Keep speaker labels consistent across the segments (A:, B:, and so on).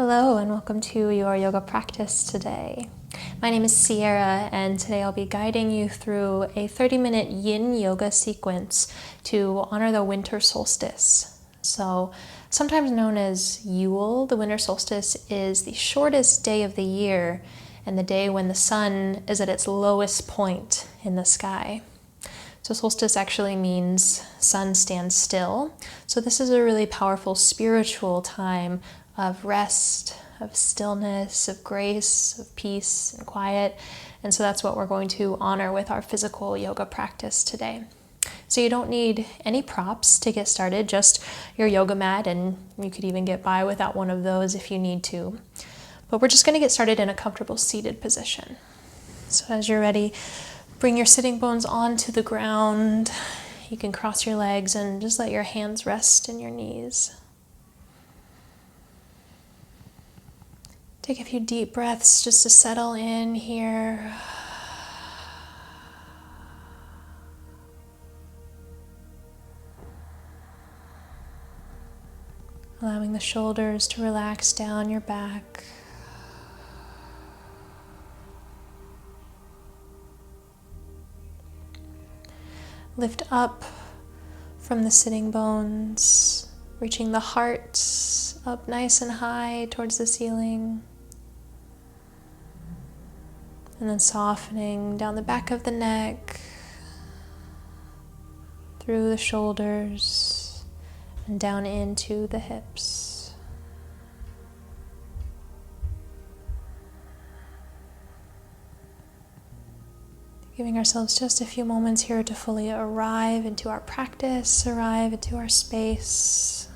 A: Hello and welcome to your yoga practice today. My name is Sierra and today I'll be guiding you through a 30-minute Yin Yoga sequence to honor the winter solstice. So, sometimes known as Yule, the winter solstice is the shortest day of the year and the day when the sun is at its lowest point in the sky. So solstice actually means sun stands still. So this is a really powerful spiritual time of rest, of stillness, of grace, of peace and quiet. And so that's what we're going to honor with our physical yoga practice today. So you don't need any props to get started, just your yoga mat, and you could even get by without one of those if you need to. But we're just going to get started in a comfortable seated position. So as you're ready, bring your sitting bones onto the ground. You can cross your legs and just let your hands rest in your knees. Take a few deep breaths just to settle in here. Allowing the shoulders to relax down your back. Lift up from the sitting bones, reaching the heart up nice and high towards the ceiling. And then softening down the back of the neck, through the shoulders, and down into the hips. Giving ourselves just a few moments here to fully arrive into our practice, arrive into our space.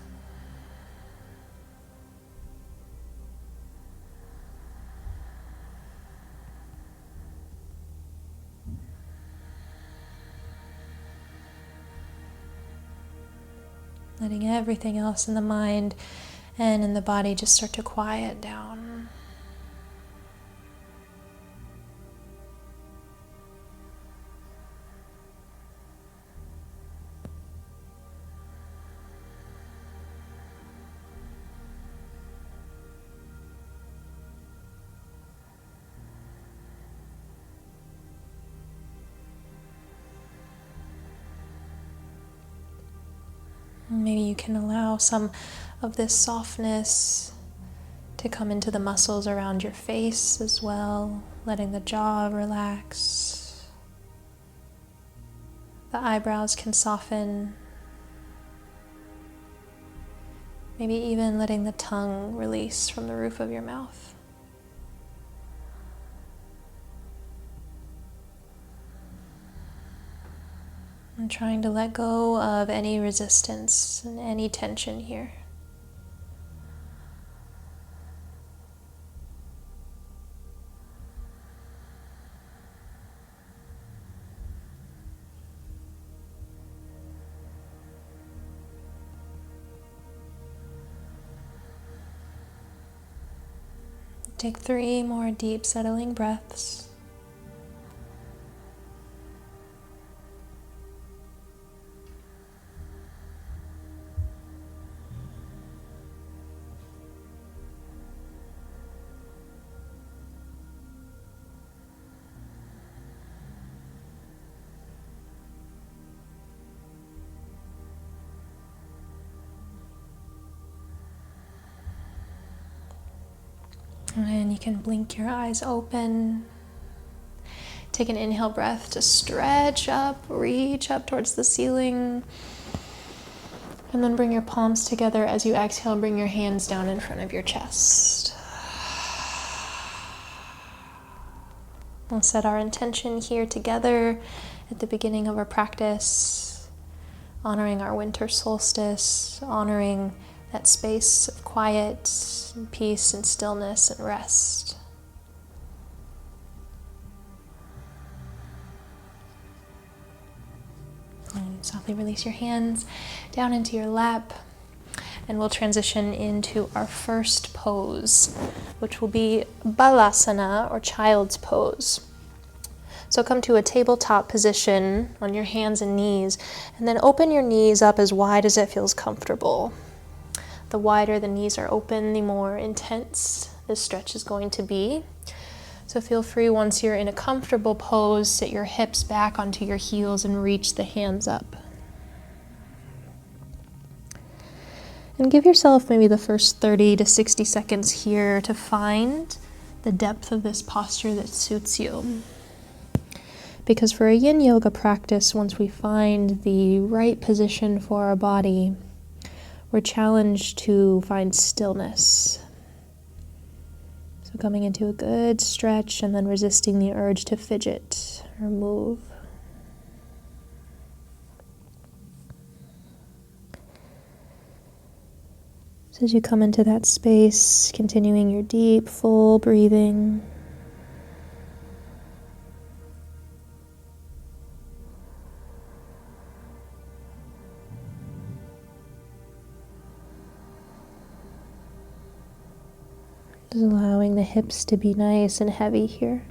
A: Letting everything else in the mind and in the body just start to quiet down. Maybe you can allow some of this softness to come into the muscles around your face as well, letting the jaw relax. The eyebrows can soften. Maybe even letting the tongue release from the roof of your mouth. And trying to let go of any resistance and any tension here. Take 3 more deep settling breaths. And you can blink your eyes open. Take an inhale breath to stretch up, reach up towards the ceiling. And then bring your palms together as you exhale, bring your hands down in front of your chest. We'll set our intention here together at the beginning of our practice, honoring our winter solstice, honoring that space of quiet and peace and stillness and rest. And softly release your hands down into your lap, and we'll transition into our first pose, which will be Balasana, or child's pose. So come to a tabletop position on your hands and knees, and then open your knees up as wide as it feels comfortable. The wider the knees are open, the more intense this stretch is going to be. So feel free, once you're in a comfortable pose, sit your hips back onto your heels and reach the hands up. And give yourself maybe the first 30 to 60 seconds here to find the depth of this posture that suits you. Because for a Yin Yoga practice, once we find the right position for our body, we're challenged to find stillness. So coming into a good stretch and then resisting the urge to fidget or move. So as you come into that space, continuing your deep, full breathing. Just allowing the hips to be nice and heavy here.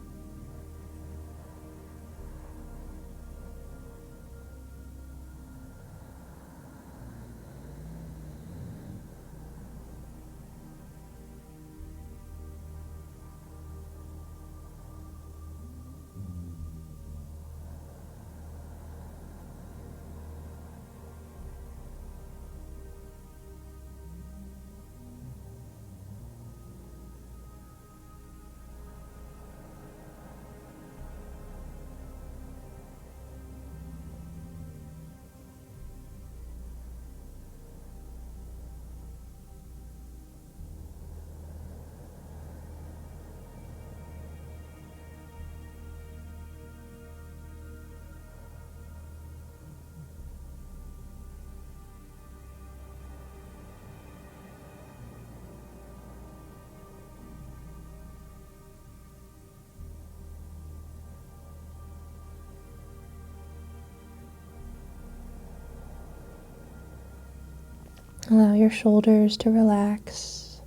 A: Allow your shoulders to relax,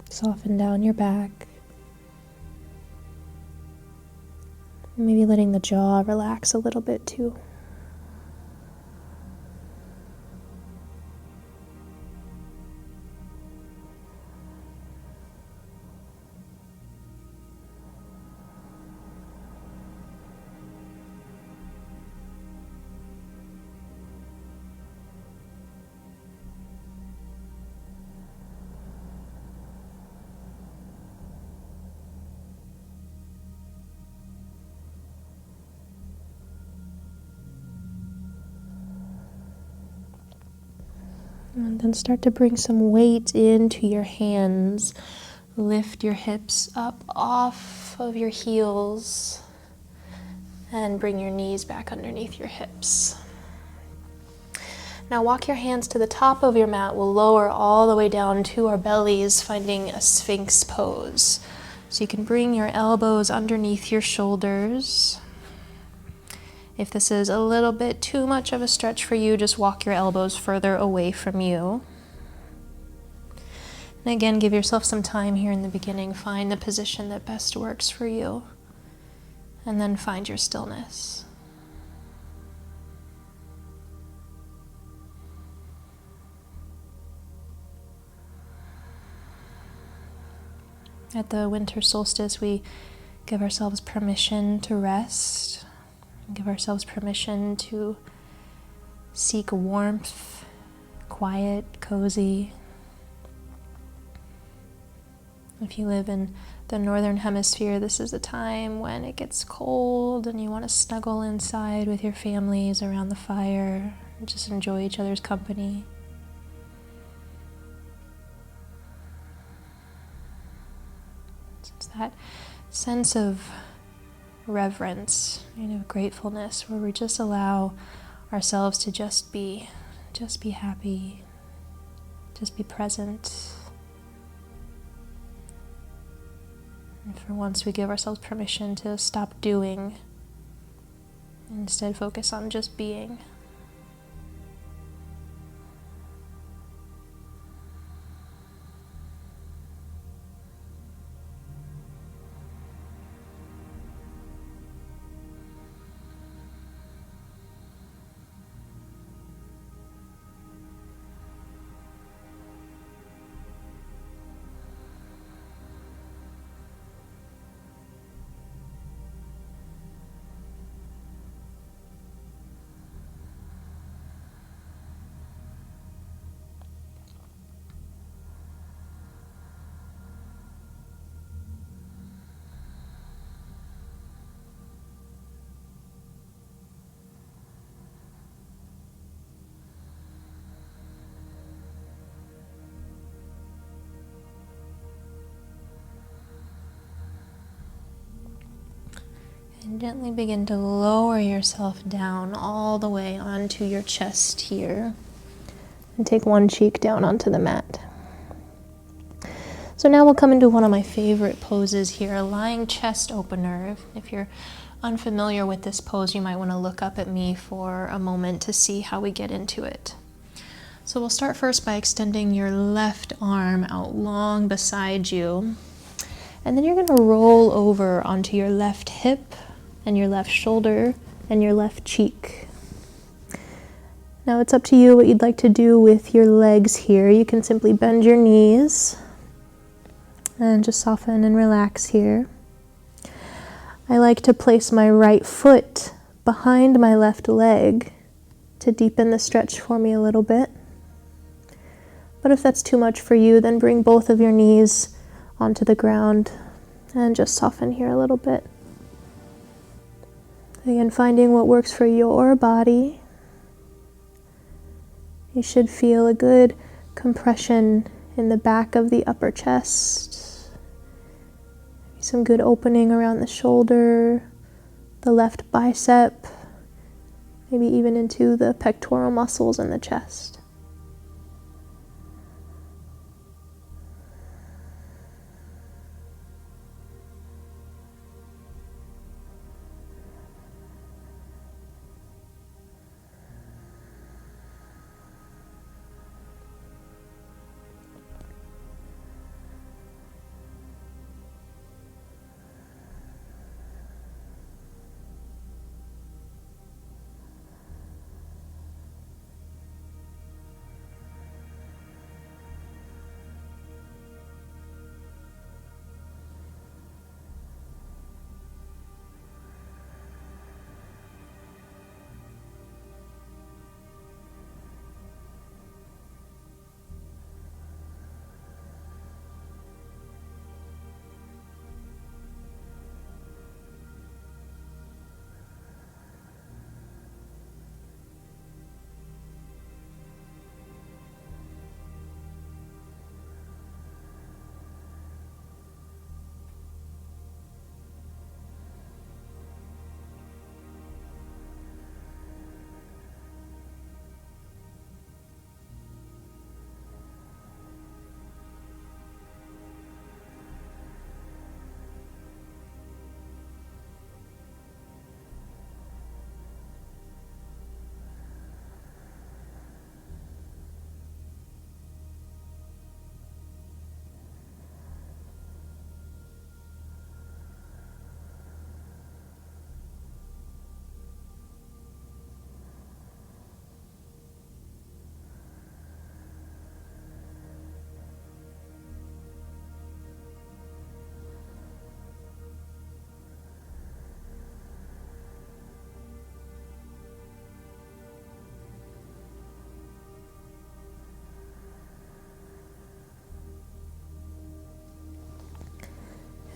A: soften down your back, maybe letting the jaw relax a little bit too. And then start to bring some weight into your hands. Lift your hips up off of your heels and bring your knees back underneath your hips. Now walk your hands to the top of your mat. We'll lower all the way down to our bellies, finding a Sphinx pose. So you can bring your elbows underneath your shoulders. If this is a little bit too much of a stretch for you, just walk your elbows further away from you. And again, give yourself some time here in the beginning. Find the position that best works for you. And then find your stillness. At the winter solstice, we give ourselves permission to rest. Give ourselves permission to seek warmth, quiet, cozy. If you live in the northern hemisphere, this is a time when it gets cold and you want to snuggle inside with your families around the fire and just enjoy each other's company. So it's that sense of reverence, gratefulness, where we just allow ourselves to just be happy, just be present. And for once, we give ourselves permission to stop doing and instead focus on just being. And gently begin to lower yourself down all the way onto your chest here. And take one cheek down onto the mat. So now we'll come into one of my favorite poses here, a lying chest opener. If you're unfamiliar with this pose, you might want to look up at me for a moment to see how we get into it. So we'll start first by extending your left arm out long beside you. And then you're going to roll over onto your left hip and your left shoulder and your left cheek. Now it's up to you what you'd like to do with your legs here. You can simply bend your knees and just soften and relax here. I like to place my right foot behind my left leg to deepen the stretch for me a little bit. But if that's too much for you, then bring both of your knees onto the ground and just soften here a little bit. Again, finding what works for your body. You should feel a good compression in the back of the upper chest. Some good opening around the shoulder, the left bicep, maybe even into the pectoral muscles in the chest.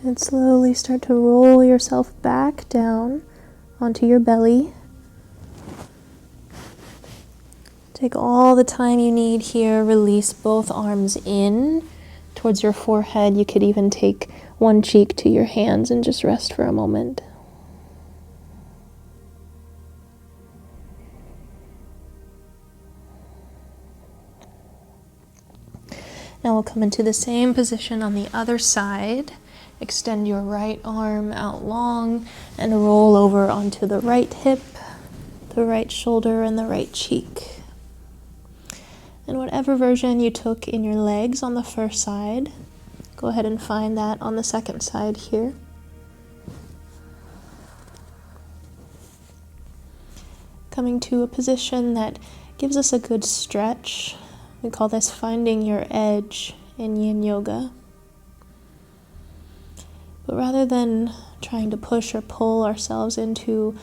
A: And slowly start to roll yourself back down onto your belly. Take all the time you need here. Release both arms in towards your forehead. You could even take one cheek to your hands and just rest for a moment. Now we'll come into the same position on the other side. Extend your right arm out long and roll over onto the right hip, the right shoulder, and the right cheek. And whatever version you took in your legs on the first side, go ahead and find that on the second side here. Coming to a position that gives us a good stretch. We call this finding your edge in Yin Yoga. But rather than trying to push or pull ourselves into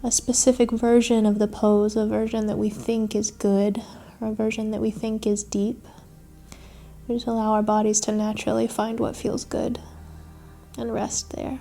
A: a specific version of the pose, a version that we think is good, or a version that we think is deep, we just allow our bodies to naturally find what feels good and rest there.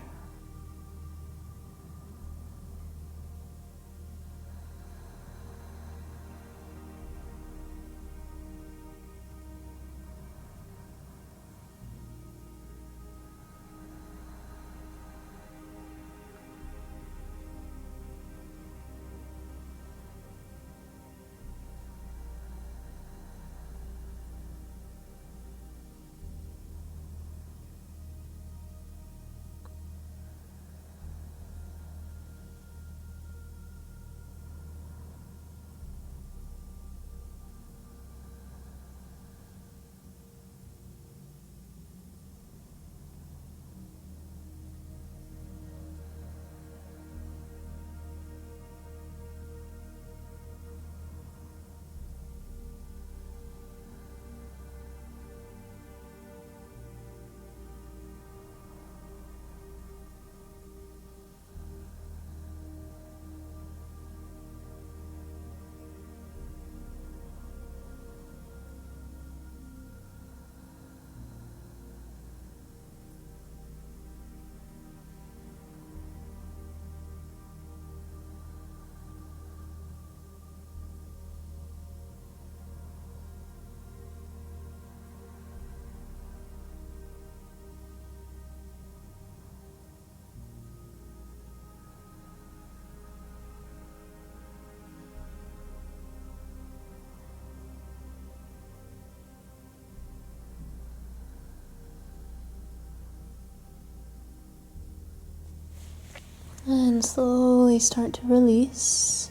A: And slowly start to release,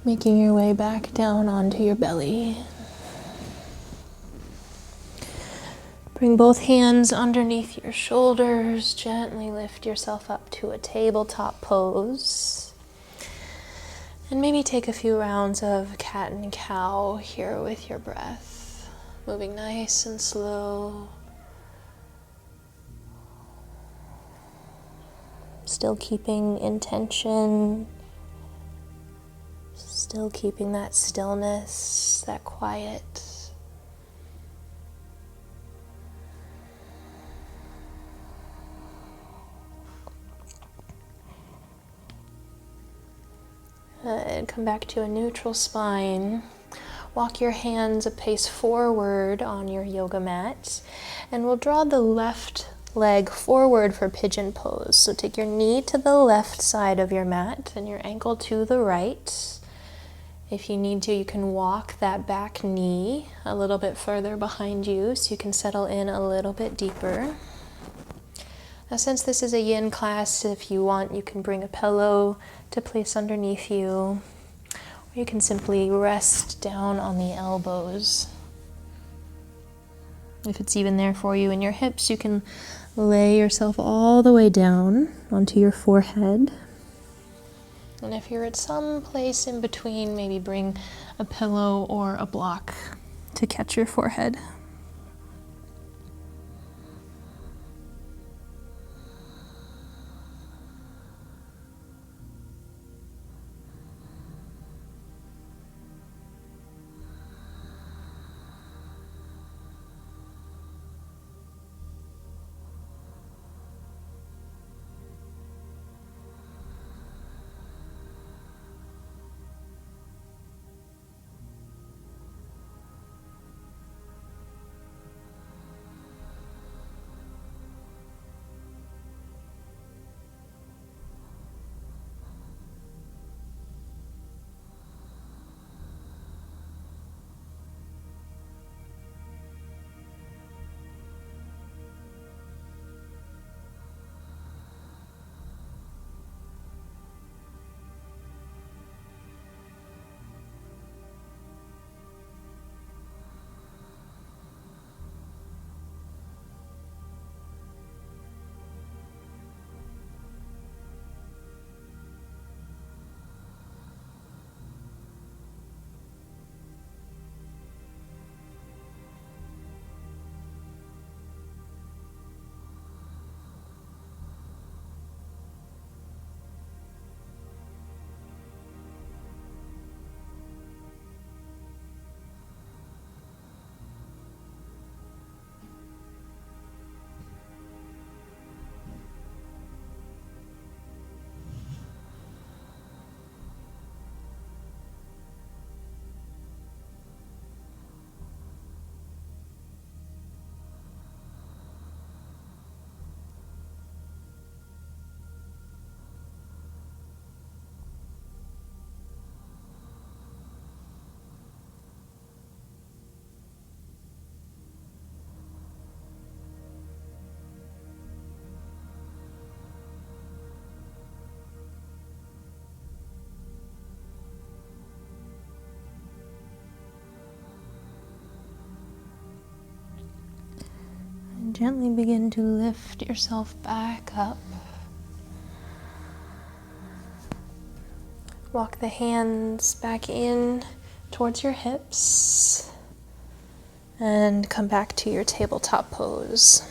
A: making your way back down onto your belly. Bring both hands underneath your shoulders. Gently lift yourself up to a tabletop pose. And maybe take a few rounds of cat and cow here with your breath. Moving nice and slow. Still keeping intention. Still keeping that stillness, that quiet. And come back to a neutral spine. Walk your hands a pace forward on your yoga mat. And we'll draw the left leg forward for Pigeon Pose. So take your knee to the left side of your mat and your ankle to the right. If you need to, you can walk that back knee a little bit further behind you so you can settle in a little bit deeper. Now, since this is a yin class, if you want, you can bring a pillow to place underneath you, or you can simply rest down on the elbows. If it's even there for you in your hips, you can lay yourself all the way down onto your forehead. And if you're at some place in between, maybe bring a pillow or a block to catch your forehead. Gently begin to lift yourself back up. Walk the hands back in towards your hips and come back to your tabletop pose.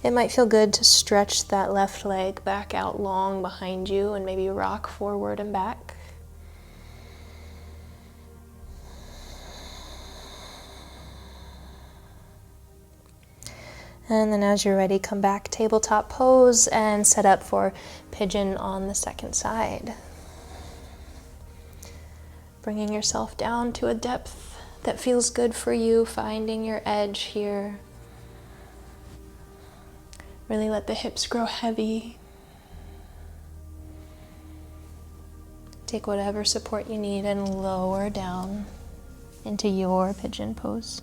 A: It might feel good to stretch that left leg back out long behind you and maybe rock forward and back. And then as you're ready, come back, tabletop pose, and set up for pigeon on the second side. Bringing yourself down to a depth that feels good for you, finding your edge here. Really let the hips grow heavy. Take whatever support you need and lower down into your pigeon pose.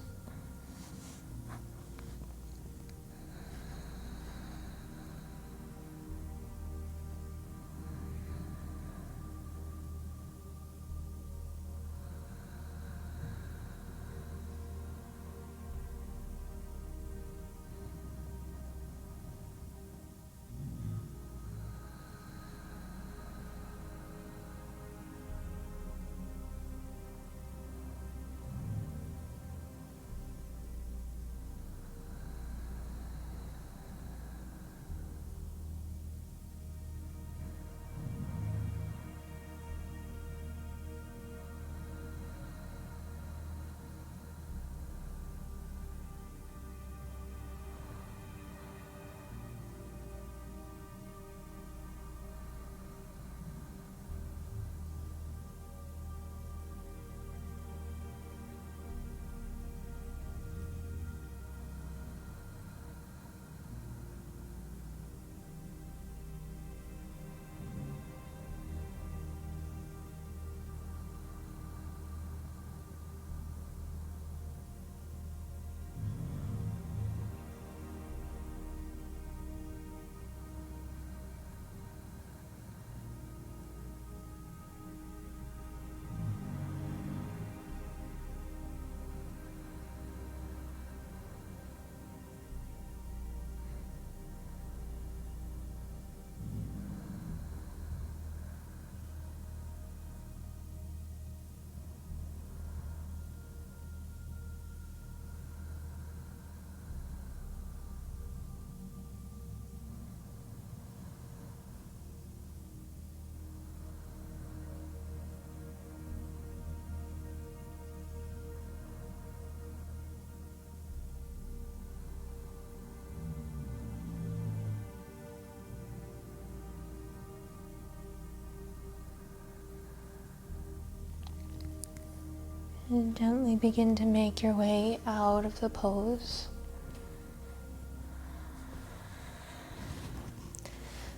A: And gently begin to make your way out of the pose.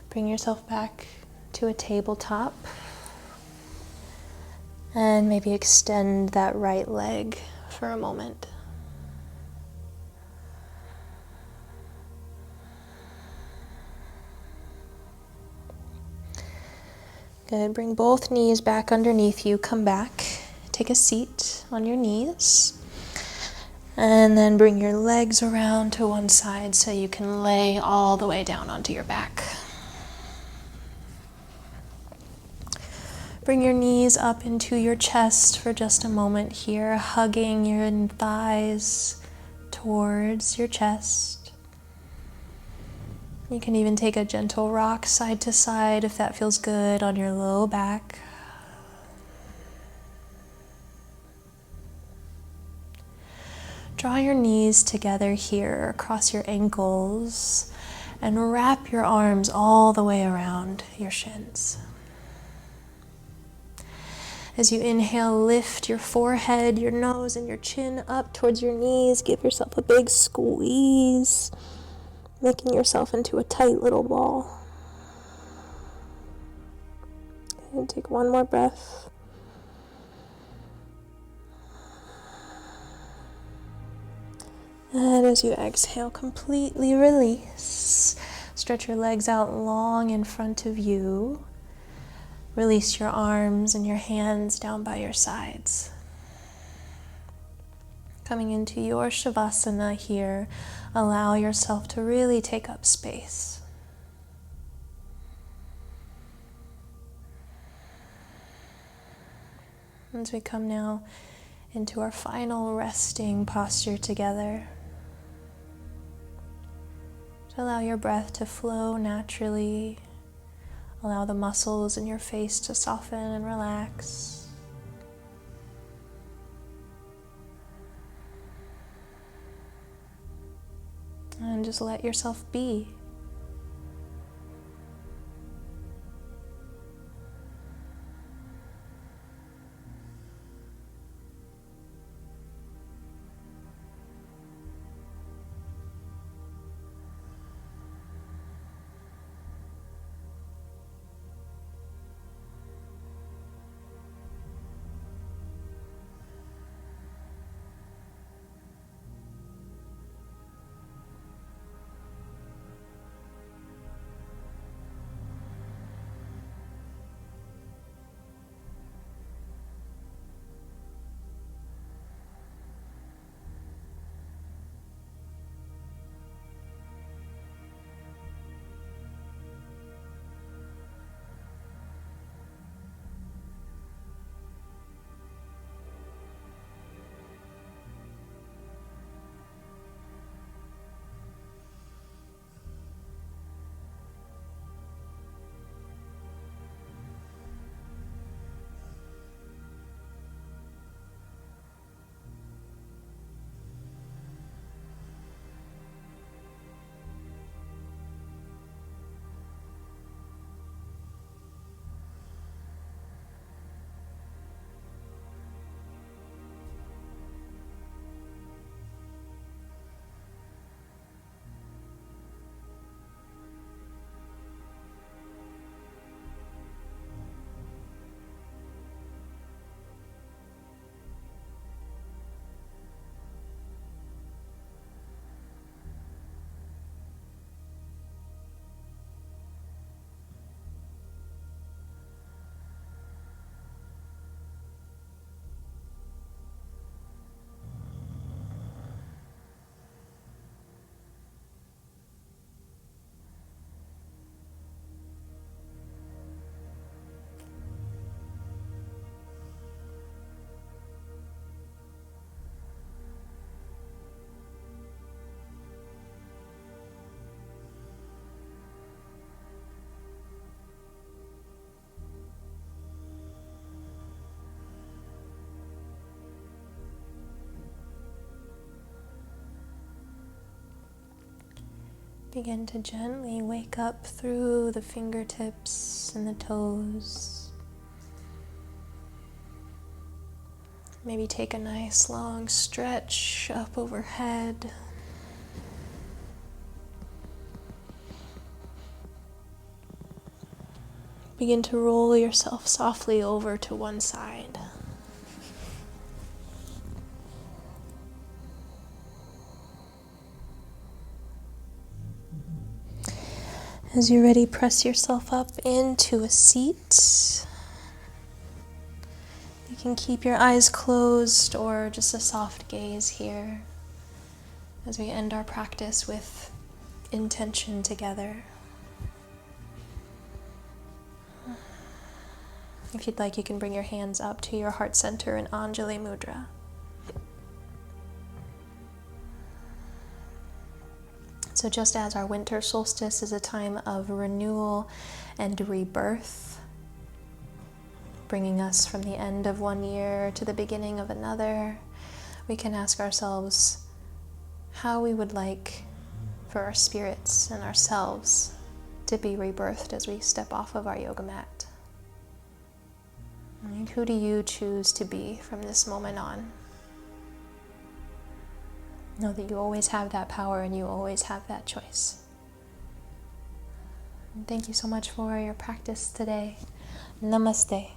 A: Bring yourself back to a tabletop and maybe extend that right leg for a moment. Good. Bring both knees back underneath you. Come back. Take a seat on your knees. And then bring your legs around to one side so you can lay all the way down onto your back. Bring your knees up into your chest for just a moment here, hugging your thighs towards your chest. You can even take a gentle rock side to side if that feels good on your low back. Draw your knees together here across your ankles and wrap your arms all the way around your shins. As you inhale, lift your forehead, your nose, and your chin up towards your knees. Give yourself a big squeeze, making yourself into a tight little ball. And take one more breath. And as you exhale, completely release. Stretch your legs out long in front of you. Release your arms and your hands down by your sides. Coming into your Shavasana here, allow yourself to really take up space. As we come now into our final resting posture together, allow your breath to flow naturally. Allow the muscles in your face to soften and relax. And just let yourself be. Begin to gently wake up through the fingertips and the toes. Maybe take a nice long stretch up overhead. Begin to roll yourself softly over to one side. As you're ready, press yourself up into a seat. You can keep your eyes closed or just a soft gaze here as we end our practice with intention together. If you'd like, you can bring your hands up to your heart center in Anjali Mudra. So just as our winter solstice is a time of renewal and rebirth, bringing us from the end of one year to the beginning of another, we can ask ourselves how we would like for our spirits and ourselves to be rebirthed as we step off of our yoga mat. And who do you choose to be from this moment on? Know that you always have that power and you always have that choice. And thank you so much for your practice today. Namaste.